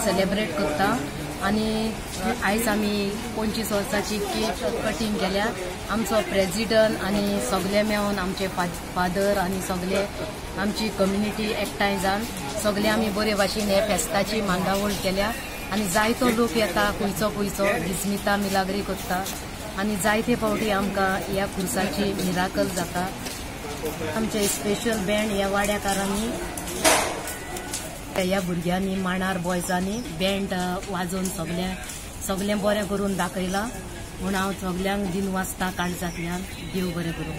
Celebrate करता आणि आयज आमी 25 वर्साची केक कटिंग केल्या। आमचो प्रेसिडेंट आणि सगळे मेळून आमचे फादर आणि सगळे आमची कम्युनिटी एकठांय जावन सगळे आमी बरे भाशेन हे फेस्ताची मांडावळ केल्या आणि जायतो लोक येता खंयचो दिस्मिता मिलाग्री करता आणि जायते फावटी आमकां ह्या खुर्साची मिराकल जाता। आमचे स्पेशल बँड ह्या वाड्याकारांनी ह्या भुरग्यांनी मांडार बॉयजांनी बँड वाजोवन सगळें बरें करून दाखयलां म्हूण हांव सगल्यांक दिन वाजता काळजांतल्यान देव बरें करूं।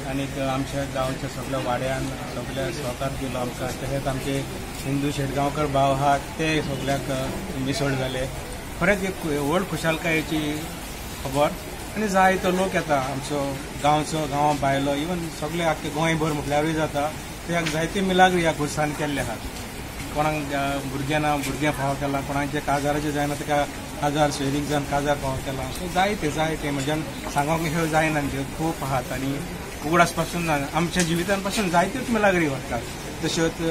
आणि आमच्या गांवच्या सगळ्या वाड्यान सगळ्या सहकार दिलो आमकां। तशेंच आमचे हिंदू शेटगांवकर भाव आहात ते सगळ्याक मिसळ जाले। खरेंच एक व्हड खुशालकायेची खबर आनी जायतो लोक येता आमचो गांव भायलो इवन सगळे आख्खे गोंयभर म्हटल्यारूय जाता। त्याक जायते मिलाग्री ह्या खुर्सान केल्ले आहात। कोणाक भुरग्यां फाव केला, कोणाचे काजाराचे जायना ताका काजार सोयरीक जावन काजार फाव केला। सो जायते म्हज्यान सांगोंक ह्यो जायना खूब आहात आणि उगडास पासून आमच्या जिवितांपासून जायत्योच मिलाग्री वतात। तश्योच